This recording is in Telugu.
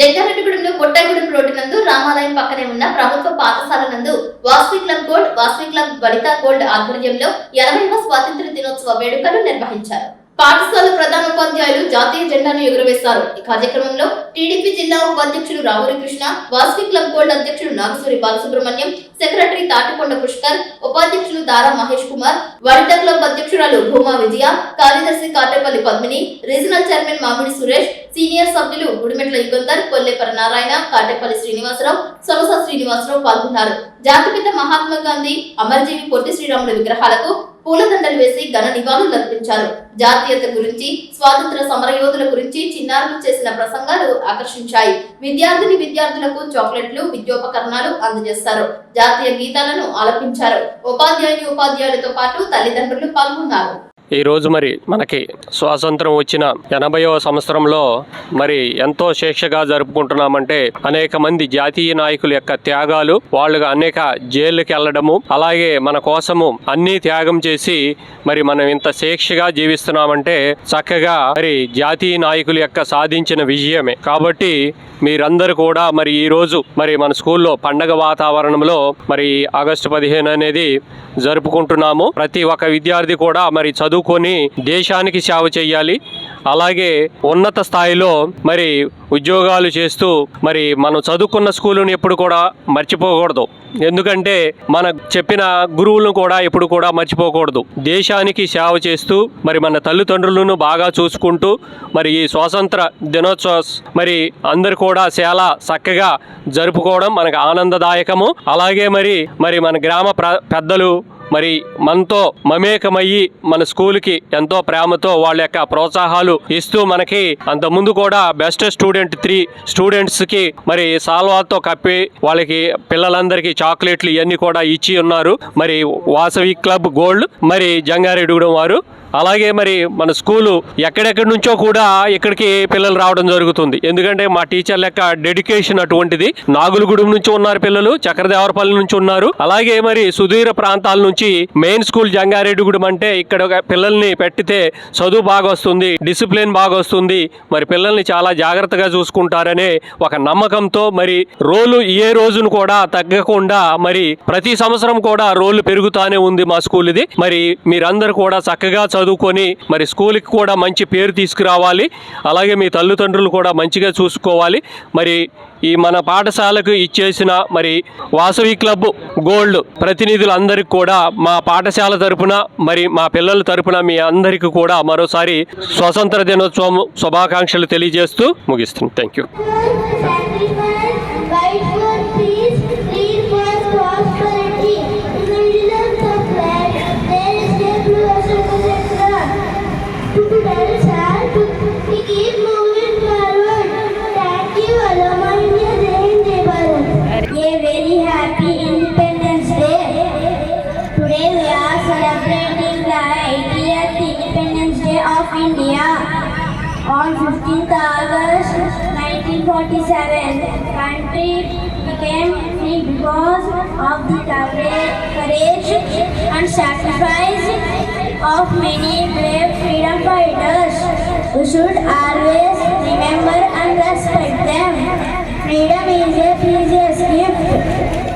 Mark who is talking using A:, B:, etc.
A: జంగారెడ్డిగూడెంలో కొట్టాయిగూడెం రోడ్డు నందు రామాలయం పక్కనే ఉన్న ప్రభుత్వ పాఠశాల నందు వాసవి క్లబ్ వనితా గోల్డ్ ఆధ్వర్యంలో 80వ స్వాతంత్ర దినోత్సవ వేడుకలు నిర్వహించారు. పాఠశాల ప్రధానోపాధ్యాయులు జాతీయ జెండాను ఎగురవేశారు. ఈ కార్యక్రమంలో టీడీపీ జిల్లా ఉపాధ్యక్షులు రావురి కృష్ణ, వాసవి క్లబ్ గోల్డ్ అధ్యక్షుడు నాగసూరి బాలసుబ్రహ్మణ్యం, సెక్రటరీ తాటికొండ పుష్కర్, ఉపాధ్యక్షులు దారా మహేష్ కుమార్, వనితా క్లబ్ అధ్యక్షురాలు భూమా విజయ, కార్యదర్శి కాటేపల్లి పద్మిని, రీజనల్ చైర్మన్ మామిడి సురేష్, సీనియర్ సభ్యులు గుడిమెట్ల యుగంధర్, కొల్లేపర నారాయణ, కాటేపల్లి శ్రీనివాసరావు, సమస శ్రీనివాసరావు పాల్గొన్నారు. జాతిపిత మహాత్మా గాంధీ, అమరజీవి పొట్టి శ్రీరాములు విగ్రహాలకు పూలదండలు వేసి ఘన నివాళులు అర్పించారు. జాతీయత గురించి, స్వాతంత్ర సమరయోధుల గురించి చిన్నారులు చేసిన ప్రసంగాలు ఆకర్షించాయి. విద్యార్థులకు చాక్లెట్లు, విద్యోపకరణాలు అందజేస్తారు. జాతీయ గీతాలను ఆలపించారు. ఉపాధ్యాయులతో పాటు తల్లిదండ్రులు పాల్గొన్నారు.
B: ఈరోజు మరి మనకి స్వాతంత్రం వచ్చిన 80వ సంవత్సరంలో మరి ఎంతో శేషగా జరుపుకుంటున్నామంటే అనేక మంది జాతీయ నాయకుల యొక్క త్యాగాలు, వాళ్ళు అనేక జైళ్ళకి వెళ్ళడము, అలాగే మన కోసము అన్నీ త్యాగం చేసి మరి మనం ఇంత శేషగా జీవిస్తున్నామంటే చక్కగా మరి జాతీయ నాయకుల యొక్క సాధించిన విజయమే. కాబట్టి మీరందరూ కూడా మరి ఈరోజు మరి మన స్కూల్లో పండగ వాతావరణంలో మరి ఆగస్టు 15 అనేది జరుపుకుంటున్నాము. ప్రతి ఒక్క విద్యార్థి కూడా మరి చదువుకొని దేశానికి సేవ చేయాలి. అలాగే ఉన్నత స్థాయిలో మరి ఉద్యోగాలు చేస్తూ మరి మనం చదువుకున్న స్కూలుని ఎప్పుడు కూడా మర్చిపోకూడదు. ఎందుకంటే మన చెప్పిన గురువులను కూడా ఎప్పుడు కూడా మర్చిపోకూడదు. దేశానికి సేవ చేస్తూ మరి మన తల్లిదండ్రులను బాగా చూసుకుంటూ మరి ఈ స్వాతంత్ర దినోత్సవం మరి అందరు కూడా చాలా చక్కగా జరుపుకోవడం మనకు ఆనందదాయకము. అలాగే మరి మన గ్రామ పెద్దలు మరి మనతో మమేకమయ్యి మన స్కూల్కి ఎంతో ప్రేమతో వాళ్ళ యొక్క ప్రోత్సాహాలు ఇస్తూ మనకి అంతకుముందు కూడా బెస్ట్ స్టూడెంట్ 3 స్టూడెంట్స్కి మరి సాల్వాతో కప్పి వాళ్ళకి పిల్లలందరికీ చాక్లెట్లు ఇవన్నీ కూడా ఇచ్చి ఉన్నారు. మరి వాసవి క్లబ్ గోల్డ్ మరి జంగారెడ్డిగూడెం వారు. అలాగే మరి మన స్కూలు ఎక్కడెక్కడి నుంచో కూడా ఇక్కడికి పిల్లలు రావడం జరుగుతుంది. ఎందుకంటే మా టీచర్ల యొక్క డెడికేషన్ అటువంటిది. నాగులగూడెం నుంచి ఉన్నారు పిల్లలు, చక్రదేవరపల్లి నుంచి ఉన్నారు. అలాగే మరి సుదూర ప్రాంతాల నుంచి మెయిన్ స్కూల్ జంగారెడ్డిగూడెం అంటే ఇక్కడ పిల్లల్ని పెట్టితే చదువు బాగా వస్తుంది, డిసిప్లిన్ బాగా వస్తుంది, మరి పిల్లల్ని చాలా జాగ్రత్తగా చూసుకుంటారనే ఒక నమ్మకంతో మరి రోలు ఏ రోజును కూడా తగ్గకుండా మరి ప్రతి సంవత్సరం కూడా రోలు పెరుగుతానే ఉంది మా స్కూల్ ఇది. మరి మీరందరూ కూడా చక్కగా చదువుకొని మరి స్కూల్కి కూడా మంచి పేరు తీసుకురావాలి. అలాగే మీ తల్లిదండ్రులు కూడా మంచిగా చూసుకోవాలి. మరి ఈ మన పాఠశాలకు ఇచ్చేసిన మరి వాసవి క్లబ్ గోల్డ్ ప్రతినిధులందరికీ కూడా మా పాఠశాల తరపున మరి మా పిల్లల తరపున మీ అందరికీ కూడా మరోసారి స్వాతంత్ర దినోత్సవం శుభాకాంక్షలు తెలియజేస్తూ ముగిస్తున్నాను. Thank you.
C: India on 15th August 1947, country became free because of the courage and sacrifice of many brave freedom fighters. We should always remember and respect them. Freedom is a precious gift.